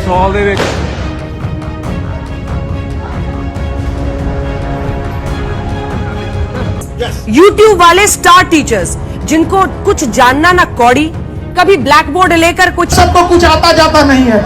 कसौल ਦੇ ਵਿੱਚ यूट्यूब वाले स्टार टीचर्स जिनको कुछ जानना ना कौड़ी, कभी ब्लैक बोर्ड लेकर कुछ सबको कुछ आता जाता नहीं है।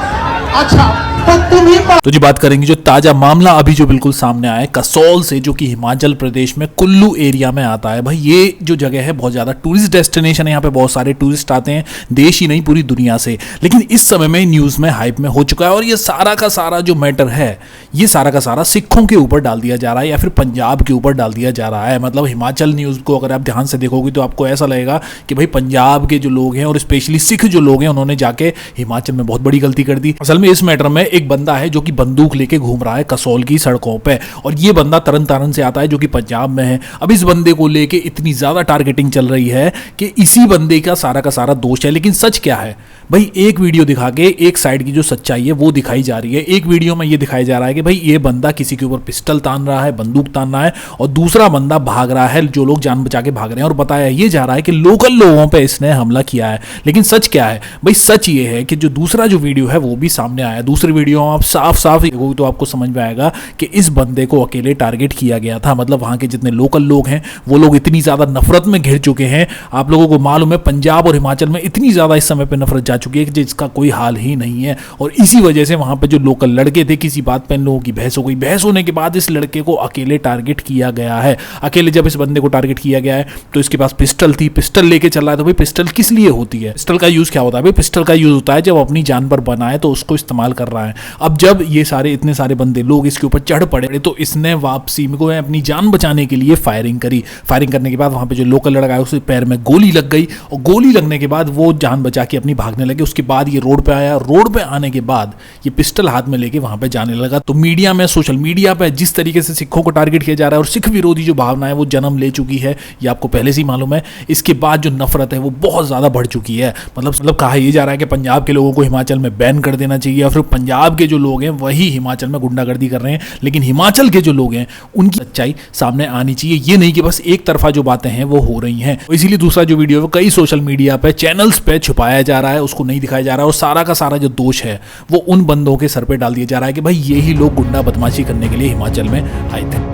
अच्छा तो तुम ही तो जी बात करेंगे जो ताजा मामला अभी जो बिल्कुल सामने आया है कसौल से, जो कि हिमाचल प्रदेश में कुल्लू एरिया में आता है। भाई ये जो जगह है बहुत ज्यादा टूरिस्ट डेस्टिनेशन है, यहाँ पे बहुत सारे टूरिस्ट आते हैं, देश ही नहीं पूरी दुनिया से। लेकिन इस समय में न्यूज में हाइप में हो चुका है और ये सारा का सारा जो मैटर है ये सारा का सारा सिखों के ऊपर डाल दिया जा रहा है या फिर पंजाब के ऊपर डाल दिया जा रहा है। मतलब हिमाचल न्यूज को अगर आप ध्यान से देखोगे तो आपको ऐसा लगेगा कि भाई पंजाब के जो लोग हैं और स्पेशली सिख जो लोग हैं उन्होंने जाके हिमाचल में बहुत बड़ी गलती कर दी। असल में इस मैटर में एक बंदा है जो कि बंदूक लेके घूम रहा है कसौल की सड़कों पे, और ये बंदा तरन तारन से आता है जो कि पंजाब में है। अब इस बंदे को लेके इतनी ज्यादा टारगेटिंग चल रही है कि इसी बंदे का सारा दोष है। लेकिन सच क्या है भाई, एक वीडियो दिखा के एक साइड की जो सच्चाई है वो दिखाई जा रही है। एक वीडियो में ये दिखाया जा रहा है कि भाई ये बंदा किसी के ऊपर पिस्टल तान रहा है, बंदूक तान रहा है, और दूसरा बंदा भाग रहा है, जो लोग जान बचा के भाग रहे हैं, और बताया ये जा रहा है कि लोकल लोगों पे इसने हमला किया है। लेकिन सच क्या है भाई, सच ये है कि जो दूसरा जो वीडियो है वो भी सामने आया। दूसरी वीडियो में आप साफ देखोगे तो आपको समझ में आएगा कि इस बंदे को अकेले टारगेट किया गया था। मतलब वहां के जितने लोकल लोग हैं वो लोग इतनी ज्यादा नफरत में घिर चुके हैं। आप लोगों को मालूम है पंजाब और हिमाचल में इतनी ज्यादा इस समय पे नफरत जा चुकी है कि जिसका कोई हाल ही नहीं है। और इसी वजह से वहां पे जो लोकल लड़के थे, किसी बात पे इन लोगों की बहस हो गई। बहस होने के बाद इस लड़के को अकेले टारगेट किया गया है। अकेले जब इस बंदे को टारगेट किया गया है तो इसके पास पिस्टल थी, पिस्टल लेके चल रहा है। तो भाई पिस्टल किस लिए होती है? पिस्टल का यूज क्या होता है भाई? पिस्टल का यूज होता है जब अपनी जान पर बना है तो उसको इस्तेमाल कर रहा है। अब जब ये सारे इतने सारे बंदे लोग इसके ऊपर चढ़ पड़े तो इसने वापसी में को अपनी जान बचाने के लिए फायरिंग करी। फायरिंग करने के बाद वहां पे जो लोकल लड़का है उसके पैर में गोली लग गई, और गोली लगने के बाद वो जान बचा के अपनी भागने लगे। उसके बाद ये रोड पे आया, रोड पे आने के बाद ये पिस्टल हाथ में लेके वहां पे जाने लगा। तो मीडिया में, सोशल मीडिया पे जिस तरीके से सिखों को टारगेट किया जा रहा है और सिख विरोधी जो भावना है वो जन्म ले चुकी है, ये आपको पहले से ही मालूम है। इसके बाद जो नफरत है वो बहुत ज्यादा बढ़ चुकी है। मतलब कहा यह जा रहा है कि पंजाब के लोगों को हिमाचल में बैन कर देना चाहिए, और फिर पंजाब के जो लोग हैं वही हिमाचल में गुंडागर्दी कर रहे हैं। लेकिन हिमाचल के जो लोग हैं उनकी सच्चाई सामने आनी चाहिए, ये नहीं कि बस एक तरफा जो बातें हैं वो हो रही हैं। इसीलिए दूसरा जो वीडियो है कई सोशल मीडिया पे, चैनल्स पे छुपाया जा रहा है, उसको नहीं दिखाया जा रहा है, और सारा का सारा जो दोष है वो उन बंदों के सर पे डाल दिया जा रहा है कि भाई यही लोग गुंडा बदमाशी करने के लिए हिमाचल में आए थे।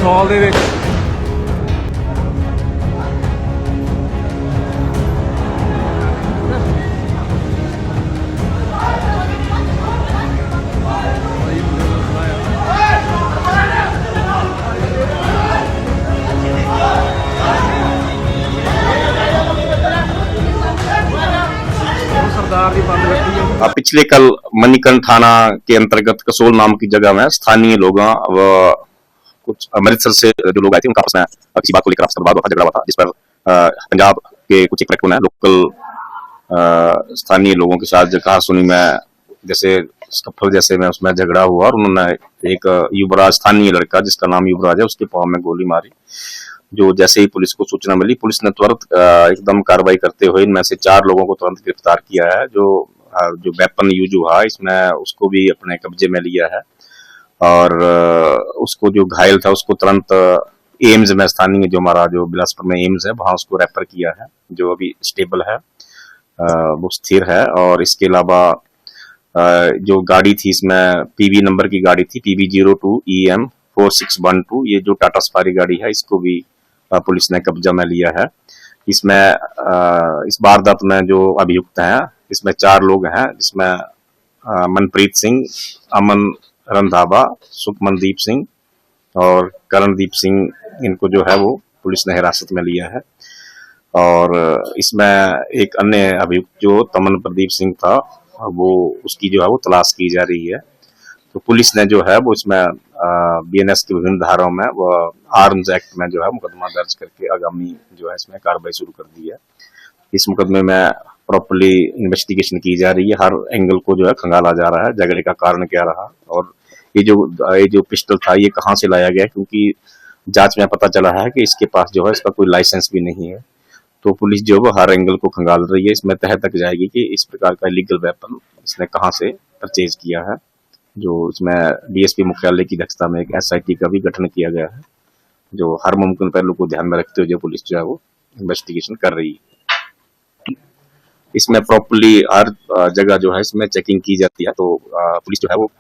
ਕਸੌਲ ਦੇ ਵਿੱਚ सरदार की बंद रखी है। पिछले कल मणिकर्ण थाना के अंतर्गत कसोल नाम की जगह में स्थानीय लोग व कुछ अमृतसर से जो लोग आए थे उनका आपस में किसी बात को लेकर आपस में झगड़ा हुआ था, जिस पर पंजाब के कुछ एक ने लोकल स्थानीय लोगों के साथ कहा सुनी में जैसे स्कफल जैसे में उसमें झगड़ा हुआ और उन्होंने एक युवराज स्थानीय लड़का जिसका नाम युवराज है उसके पांव में गोली मारी। जो जैसे ही पुलिस को सूचना मिली, पुलिस ने तुरंत एकदम कार्रवाई करते हुए इनमें से 4 लोगों को तुरंत गिरफ्तार किया है। जो वेपन यूज हुआ इसमें उसको भी अपने कब्जे में लिया है और उसको जो घायल था उसको तुरंत एम्स में स्थानीय जो हमारा जो बिलासपुर में एम्स है वहां उसको रेफर किया है, जो अभी स्टेबल है, वो स्थिर है। और इसके अलावा जो गाड़ी थी इसमें पीवी नंबर की गाड़ी थी PB02EM 4612, ये जो टाटा सफारी गाड़ी है इसको भी पुलिस ने कब्जा में लिया है। इसमें इस वारदात में जो अभियुक्त हैं इसमें 4 लोग हैं, जिसमें मनप्रीत सिंह, अमन रंधावा, सुखमनदीप सिंह और करणदीप सिंह, इनको जो है वो पुलिस ने हिरासत में लिया है। और इसमें एक अन्य अभियुक्त जो तमन प्रदीप सिंह था वो उसकी जो है वो तलाश की जा रही है। तो पुलिस ने जो है वो इसमें BNS की विभिन्न धाराओं में वो आर्म्स एक्ट में जो है मुकदमा दर्ज करके आगामी जो है इसमें कार्रवाई शुरू कर दी है। इस मुकदमे में प्रॉपर्ली इन्वेस्टिगेशन की जा रही है, हर एंगल को जो है खंगाला जा रहा है, झगड़े का कारण क्या रहा और ये जो पिस्टल था ये कहाँ से लाया गया, क्योंकि जांच में पता चला है कि इसके पास जो है इसका कोई लाइसेंस भी नहीं है। तो पुलिस जो है हर एंगल को खंगाल रही है, इसमें तह तक जाएगी कि इस प्रकार का इलीगल वेपन इसने कहाँ से परचेज किया है। जो इसमें DSP मुख्यालय की अध्यक्षता में एक SIT का भी गठन किया गया है, जो हर मुमकिन पहलू को ध्यान में रखते हुए पुलिस जो है वो इन्वेस्टिगेशन कर रही है। इसमें प्रॉपर्ली हर जगह जो है इसमें चेकिंग की जाती है, तो पुलिस जो है वो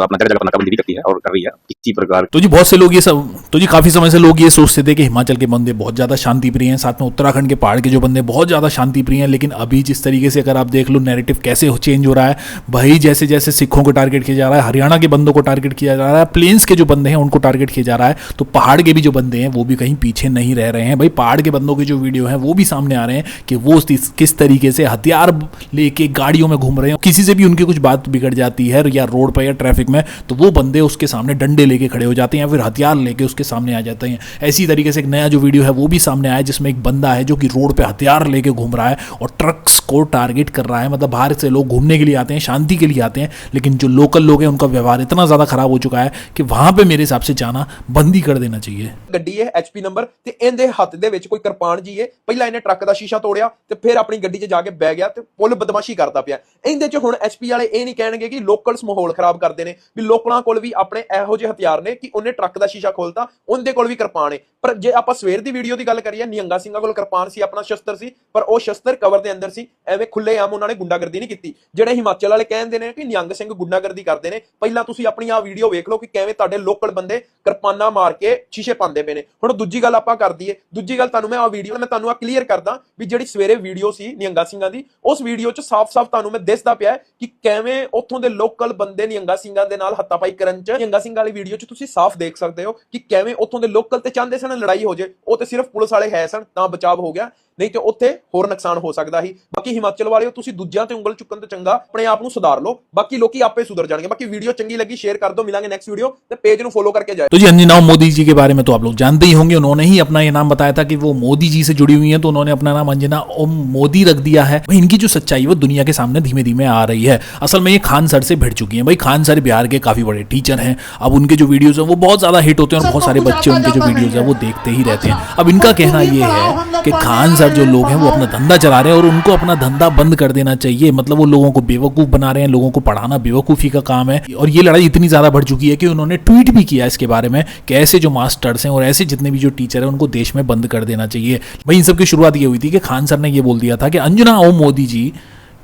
अपना जगह पर नाकाबंदी भी करती है और कर रही है किसी प्रकार। तो जी बहुत से लोग ये सब तो जी काफी समय से लोग ये सोचते थे कि हिमाचल के बंदे बहुत ज्यादा शांति प्रिय हैं, साथ में उत्तराखंड के पहाड़ के जो बंदे बहुत ज्यादा शांति प्रिय हैं। लेकिन अभी जिस तरीके से अगर आप देख लो नैरेटिव कैसे चेंज हो रहा है भाई, जैसे जैसे सिखों को टारगेट किया जा रहा है, हरियाणा के बंदों को टारगेट किया जा रहा है, प्लेन्स के जो बंदे हैं उनको टारगेट किया जा रहा है, तो पहाड़ के भी जो बंदे हैं वो भी कहीं पीछे नहीं रह रहे हैं। भाई पहाड़ के बंदों के जो वीडियो हैं वो भी सामने आ रहे हैं कि वो किस तरीके से हथियार लेके गाड़ियों में घूम रहे हैं, किसी से भी उनकी कुछ बात बिगड़ जाती है या रोड पर या ट्रैफिक में तो वो बंदे उसके सामने डंडे लेके खड़े हो जाते हैं या फिर हथियार लेके उसके सामने आ जाते हैं। ऐसी तरीके से एक नया जो वीडियो है वो भी सामने आया जिसमें एक बंदा है जो कि रोड पे हथियार लेके घूम रहा है और ट्रक्स को टारगेट कर रहा है। मतलब बाहर से लोग घूमने के लिए आते हैं, शांति के लिए आते हैं, लेकिन जो लोकल लोग हैं उनका व्यवहार इतना ज्यादा खराब हो चुका है कि वहां पे मेरे हिसाब से जाना बंद ही कर देना चाहिए। ਗੱਡੀ ਹੈ HP ਨੰਬਰ ਤੇ ਇਹਦੇ ਹੱਥ ਦੇ ਵਿੱਚ ਕੋਈ ਕਿਰਪਾਨ ਜੀ ਹੈ। ਪਹਿਲਾਂ ਇਹਨੇ ਟਰੱਕ ਦਾ ਸ਼ੀਸ਼ਾ ਤੋੜਿਆ ਤੇ ਫਿਰ ਆਪਣੀ ਗੱਡੀ 'ਚ ਜਾ ਕੇ ਬਹਿ ਗਿਆ ਤੇ ਫੁੱਲ ਬਦਮਾਸ਼ੀ ਕਰਦਾ ਪਿਆ। ਇਹਦੇ 'ਚ ਹੁਣ HP ਵਾਲੇ ਇਹ ਨਹੀਂ ਕਹਿਣਗੇ ਕਿ ਲੋਕਲਸ ਮਾਹੌਲ ਖਰਾਬ ਕਰਦੇ ਨੇ, ਵੀ ਲੋਕਲਾਂ ਕੋਲ ਵੀ ਆਪਣੇ ਇਹੋ ਜਿਹੇ ਹਥਿਆਰ ਨੇ ਕਿ ਉਹਨੇ ਟਰੱਕ ਦਾ ਸ਼ੀਸ਼ਾ ਖੋਲਤਾ, ਉਹਦੇ ਕੋਲ ਵੀ ਕਿਰਪਾਨ ਹੈ। ਪਰ ਜੇ ਆਪਾਂ ਸਵੇਰ ਦੀ ਵੀਡੀਓ ਦੀ ਗੱਲ ਕਰੀਏ, ਨਿਹੰਗਾ ਸਿੰਘਾਂ ਕੋਲ ਕਿਰਪਾਨ ਸੀ, ਆਪਣਾ ਸ਼ਸਤਰ ਸੀ, ਪਰ ਉਹ ਸ਼ਸਤਰ ਕਵਰ ਦੇ ਅੰਦਰ ਸੀ। ਐਵੇਂ ਖੁੱਲੇ ਆਮ ਉਹਨਾਂ ਨੇ ਗੁੰਡਾਗਰਦੀ ਨਹੀਂ ਕੀਤੀ। ਜਿਹੜੇ ਹਿਮਾਚਲ ਵਾਲੇ ਕਹਿੰਦੇ ਨੇ ਕਿ ਨਿਹੰਗ ਸਿੰਘ ਗੁੰਡਾਗਰਦੀ ਕਰਦੇ ਨੇ, ਪਹਿਲਾਂ ਤੁਸੀਂ ਆਪਣੀ ਆ ਵੀਡੀਓ ਵੇਖ ਲਓ ਕਿ ਕਿਵੇਂ ਤੁਹਾਡੇ ਲੋਕਲ ਬੰਦੇ ਕਿਰਪਾਨਾਂ ਮਾਰ ਕੇ ਸ਼ੀਸ਼ੇ ਪਾਉਂਦੇ ਪਏ ਨੇ। ਹੁਣ ਦੂਜੀ ਗੱਲ ਆਪਾਂ ਕਰ ਦਈਏ, ਦੂਜੀ ਗੱਲ ਤੁਹਾਨੂੰ ਮੈਂ ਆ ਵੀਡੀਓ ਮੈਂ ਤੁਹਾਨੂੰ ਆ ਕਲੀਅਰ ਕਰਦਾ ਵੀ ਜਿਹੜੀ ਸਵੇਰੇ ਵੀਡੀਓ ਸੀ ਨਿਹੰਗਾ ਸਿੰਘਾਂ ਦੀ, ਉਸ ਵੀਡੀਓ 'ਚ ਸਾਫ਼-ਸਾਫ਼ ਤੁਹਾਨੂੰ ਮੈਂ ਦਿਸਦਾ ਪਿਆ ਕਿ ਕਿਵੇਂ ਉੱਥੋਂ ਦੇ ਲੋਕਲ ਬੰਦੇ ਨਿਹੰਗਾ ਸਿੰਘਾਂ ਦੇ ਨਾਲ ਹੱਤਾਪਾਈ ਕਰਨ 'ਚ, ਨਿਹੰਗਾ ਸਿੰਘਾਂ ਵਾਲੀ ਵੀਡੀਓ 'ਚ ਤੁਸੀਂ ਸਾਫ਼ ਦੇਖ ਸਕਦੇ ਹੋ ਕਿ ਕਿਵੇਂ ਉੱਥੋਂ ਦੇ ਲੋਕਲ ਤੇ ਚਾਹੁੰਦੇ ਸਨ ਲੜਾਈ ਹੋ ਜੇ। ਉਹ ਤੇ ਸਿਰਫ ਪੁਲਿਸ ਵਾਲੇ ਹੈ ਸਨ ਤਾਂ ਬਚਾਅ ਹੋ ਗਿਆ, ਨਹੀਂ ਤੇ ਉੱਥੇ ਹੋਰ ਨੁਕਸਾਨ ਹੋ ਸਕਦਾ ਸੀ। ਬਾਕੀ ਹਿਮਾਚਲ ਵਾਲਿਓ ਤੁਸੀਂ ਦੂਜਿਆਂ ਤੇ ਉਂਗਲ ਚੁੱਕਣ ਤੋਂ ਚੰਗਾ ਆਪਣੇ ਆਪ ਨੂੰ ਸੁਧਾਰ ਲਓ, ਬਾਕੀ ਲੋਕੀ आपे सुधर जाएंगे। बाकी वीडियो चंगी लगी शेयर कर दो, मिलेंगे नेक्स्ट वीडियो, तो पेज को फॉलो करके जाए। तो जी अंजना मोदी जी के बारे में तो आप लोग जानते ही होंगे, उन्होंने ही अपना ये नाम बताया था कि वो मोदी जी से जुड़ी हुई हैं, तो उन्होंने अपना नाम अंजना ओम मोदी रख दिया है। भाई इनकी जो सच्चाई वो दुनिया के सामने धीमे धीमे आ रही है। असल में ये खान सर से भिड़ चुकी हैं। भाई खान सर बिहार के काफी बड़े टीचर हैं, अब उनके जो वीडियोज है वो बहुत ज्यादा हिट होते हैं और बहुत सारे बच्चे उनके जो वीडियोज है वो देखते ही रहते हैं। अब इनका कहना ये है कि खान सर जो लोग हैं वो अपना धंधा चला रहे हैं और उनको अपना धंधा बंद कर देना चाहिए। मतलब वो लोगों को बेवकूफ बना रहे हैं, लोगों को पढ़ाना बेवकूफी का काम है। और ये लड़ाई इतनी ज्यादा बढ़ चुकी है कि उन्होंने ट्वीट भी किया इसके बारे में कि ऐसे जो मास्टर्स हैं और ऐसे जितने भी जो टीचर हैं उनको देश में बंद कर देना चाहिए। भाई इन सब की शुरुआत ये हुई थी कि खान सर ने ये बोल दिया था कि अंजना ओम मोदी जी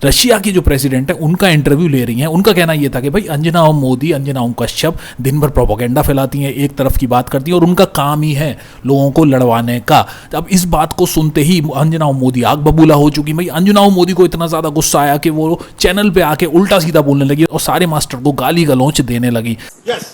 रशिया के जो प्रेसिडेंट है उनका इंटरव्यू ले रही हैं। उनका कहना यह था कि भाई अंजना ओम मोदी, अंजना ओम कश्यप दिन भर प्रोपेगेंडा फैलाती हैं, एक तरफ की बात करती हैं और उनका काम ही है लोगों को लड़वाने का। अब इस बात को सुनते ही अंजना ओम मोदी आग बबूला हो चुकी। भाई अंजना ओम मोदी को इतना ज़्यादा गुस्सा आया कि वो चैनल पे आके उल्टा सीधा बोलने लगी और सारे मास्टर को गाली गलौच देने लगी।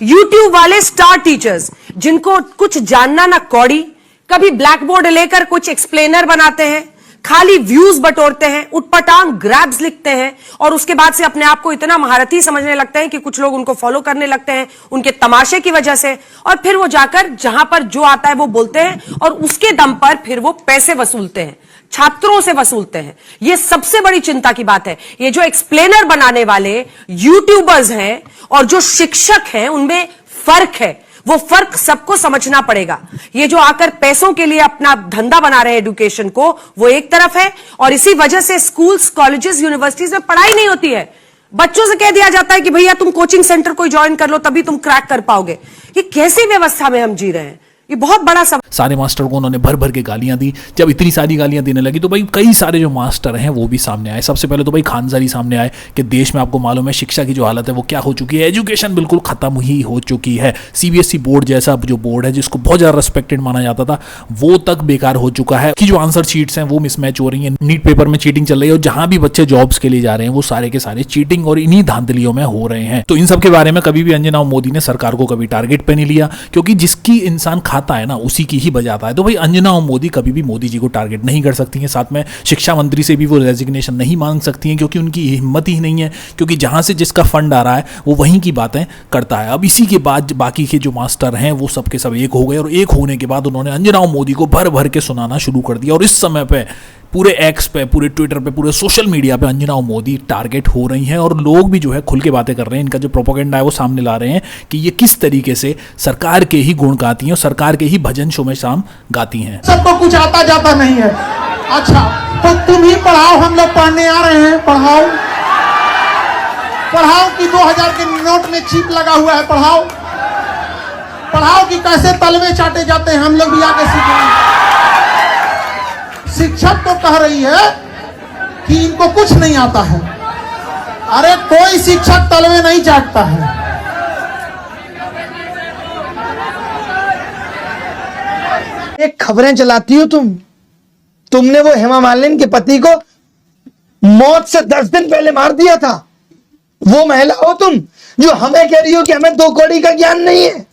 यूट्यूब वाले स्टार टीचर्स जिनको कुछ जानना ना कौड़ी, कभी ब्लैक बोर्ड लेकर कुछ एक्सप्लेनर बनाते हैं, खाली व्यूज बटोरते हैं, उटपटांग ग्रैब्स लिखते हैं और उसके बाद से अपने आप को इतना महारथी समझने लगते हैं कि कुछ लोग उनको फॉलो करने लगते हैं उनके तमाशे की वजह से, और फिर वो जाकर जहां पर जो आता है वो बोलते हैं और उसके दम पर फिर वो पैसे वसूलते हैं, छात्रों से वसूलते हैं। ये सबसे बड़ी चिंता की बात है। ये जो एक्सप्लेनर बनाने वाले यूट्यूबर्स हैं और जो शिक्षक हैं उनमें फर्क है। वो फर्क सबको समझना पड़ेगा। ये जो आकर पैसों के लिए अपना धंधा बना रहे हैं एजुकेशन को, वो एक तरफ है और इसी वजह से स्कूल्स, कॉलेजेस, यूनिवर्सिटीज में पढ़ाई नहीं होती है। बच्चों से कह दिया जाता है कि भैया तुम कोचिंग सेंटर कोई ज्वाइन कर लो तभी तुम क्रैक कर पाओगे। ये कैसी व्यवस्था में हम जी रहे हैं? ये बहुत बड़ा सारे मास्टर को उन्होंने भर भर के गालियां दी। जब इतनी सारी गालियां देने लगी तो भाई कई सारे जो मास्टर हैं वो भी सामने आए। सबसे पहले तो भाई खानसारी सामने आए कि देश में आपको मालूम है शिक्षा की जो हालत है वो क्या हो चुकी है, एजुकेशन बिल्कुल खत्म ही हो चुकी है। सीबीएसई बोर्ड जैसा जो बोर्ड है जिसको बहुत ज़्यादा रेस्पेक्टेड माना जाता था वो तक बेकार हो चुका है कि जो आंसर शीट्स हैं वो मिसमैच हो रही हैं, नीट पेपर में चीटिंग चल रही है और जहां भी बच्चे जॉब्स के लिए जा रहे हैं वो सारे के सारे चीटिंग और इन्हीं धांधलियों में हो रहे हैं। तो इन सब के बारे में कभी भी अंजना मोदी ने सरकार को कभी टारगेट पे नहीं लिया, क्योंकि जिसकी इंसान खाता है ना उसी की ही बजाता है। तो भाई अंजना ओम मोदी कभी भी मोदी जी को टारगेट नहीं कर सकती हैं। साथ में शिक्षा मंत्री से भी वो रेजिग्नेशन नहीं मांग सकती हैं क्योंकि उनकी हिम्मत ही नहीं है, क्योंकि जहां से जिसका फंड आ रहा है वो वहीं की बातें करता है। अब इसी के बाद बाकी के जो मास्टर हैं वो सब के सब एक हो गए और एक होने के बाद उन्होंने अंजना ओम मोदी को भर भर के सुनाना शुरू कर दिया। और इस समय पे पूरे एक्स पे, पूरे ट्विटर पे, पूरे सोशल मीडिया पे अंजना ओम मोदी टारगेट हो रही हैं और लोग भी जो है खुल के बातें कर रहे हैं। इनका जो प्रोपेगेंडा है वो सामने ला रहे हैं कि ये किस तरीके से सरकार के ही गुण गाती हैं और सरकार के ही भजन शो में शाम गाती हैं। सबको कुछ आता जाता नहीं है। अच्छा तो तुम ही पढ़ाओ, हम लोग पढ़ने आ रहे हैं। पढ़ाओ पढ़ाओ कि 2000 के नोट में चिप लगा हुआ है। पढ़ाओ पढ़ाओ कि कैसे तलवे चाटे जाते हैं, हम लोग भी आके सीखेंगे। शिक्षक तो कह रही है कि इनको कुछ नहीं आता है। अरे कोई शिक्षक तलवे नहीं चाटता है। एक खबरें चलाती हो तुमने वो हेमा मालिनी के पति को मौत से 10 दिन पहले मार दिया था। वो महिला हो तुम जो हमें कह रही हो कि हमें 2 कौड़ी का ज्ञान नहीं है।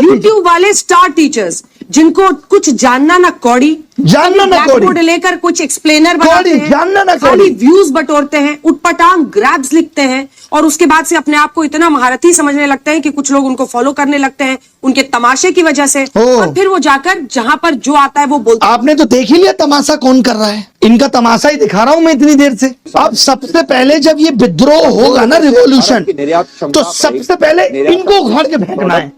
यूट्यूब वाले स्टार टीचर्स जिनको कुछ जानना ना कौड़ी, जानना ना कौड़ी, बोर्ड लेकर कुछ एक्सप्लेनर बनाते हैं, जानना ना खाली कौड़ी, व्यूज बटोरते हैं, उटपटांग ग्रैब्स लिखते हैं और उसके बाद से अपने आप को इतना महारथी समझने लगते हैं कि कुछ लोग उनको फॉलो करने लगते हैं उनके तमाशे की वजह से, और फिर वो जाकर जहां पर जो आता है वो बोलते हैं। आपने तो देख ही लिया तमाशा कौन कर रहा है। इनका तमाशा ही दिखा रहा हूं मैं इतनी देर से। अब सबसे पहले जब ये विद्रोह होगा ना, रिवॉल्यूशन, तो सबसे पहले इनको उखाड़ के फेंकना है।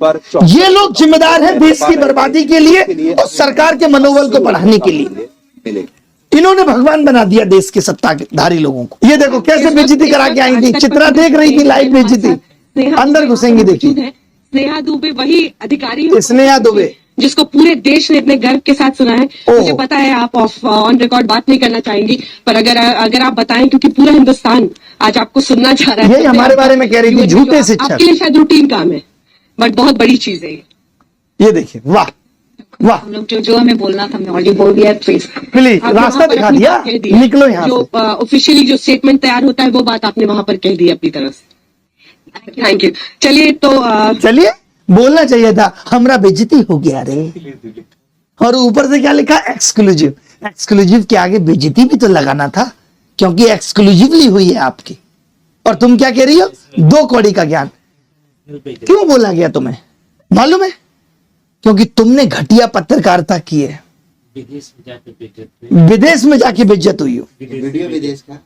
ये लोग जिम्मेदार हैं देश की बर्बादी के लिए और सरकार के मनोबल को बढ़ाने के लिए। इन्होंने भगवान बना दिया देश के सत्ताधारी लोगों को। ये देखो कैसे बेइज्जती करा के आई थी, चित्रा देख रही थी लाइव बेइज्जती। अंदर घुसेंगी, देखिए स्नेहा दुबे वही अधिकारी, स्नेहा दुबे जिसको पूरे देश ने इतने गर्व के साथ सुना है। मुझे पता है आप ऑन रिकॉर्ड बात नहीं करना चाहेंगी, पर अगर आप बताएं, क्योंकि पूरा हिंदुस्तान आज आपको सुनना चाह रहा है। यही हमारे बारे में कह रही थी, झूठे शिक्षक। आपके लिए शायद रूटीन काम है बट बहुत बड़ी चीज है ये देखिए। वाह वाह, हम लोग जो हमें बोलना था हमने ऑलरेडी बोल दिया। प्लीज रास्ता दिखा दिया, निकलो यहाँ जो ऑफिशियली जो स्टेटमेंट तैयार होता है वो बात आपने वहां पर कह दी अपनी तरफ से। Thank you. चलिए तो चलिए, बोलना चाहिए था हमरा बेइज्जती हो गया रे। और ऊपर से क्या लिखा, एक्सक्लूसिव। एक्सक्लूसिव के आगे बेइज्जती भी तो लगाना था क्योंकि एक्सक्लूसिवली हुई है आपकी। और तुम क्या कह रही हो, 2 कौड़ी का ज्ञान। क्यों बोला गया तुम्हें मालूम है? क्योंकि तुमने घटिया पत्रकारिता की है। विदेश में जाके बेइज्जत हुई हो। वीडियो विदेश का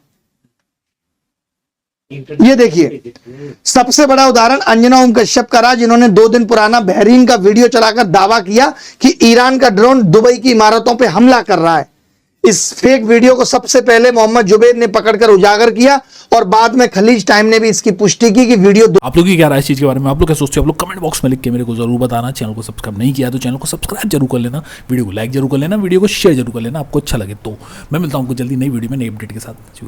ये देखिए सबसे बड़ा उदाहरण अंजना ओम कश्यप का रहा, जिन्होंने 2 दिन पुराना बहरीन का वीडियो चलाकर दावा किया कि ईरान का ड्रोन दुबई की इमारतों पर हमला कर रहा है। इस फेक वीडियो को सबसे पहले मोहम्मद जुबैर ने पकड़कर उजागर किया और बाद में खलीज टाइम ने भी इसकी पुष्टि की कि वीडियो। आप लोग की क्या राय इस चीज के बारे में, आप लोग क्या सोचते हो? आप लोग कमेंट बॉक्स में लिख के मेरे को जरूर बताना। चैनल को सब्सक्राइब नहीं किया तो चैनल को सब्सक्राइब जरूर कर लेना, वीडियो को लाइक जरूर कर लेना, वीडियो को शेयर जरूर कर लेना आपको अच्छा लगे तो। मैं मिलता हूं आपको जल्दी नई वीडियो में नई अपडेट के साथ।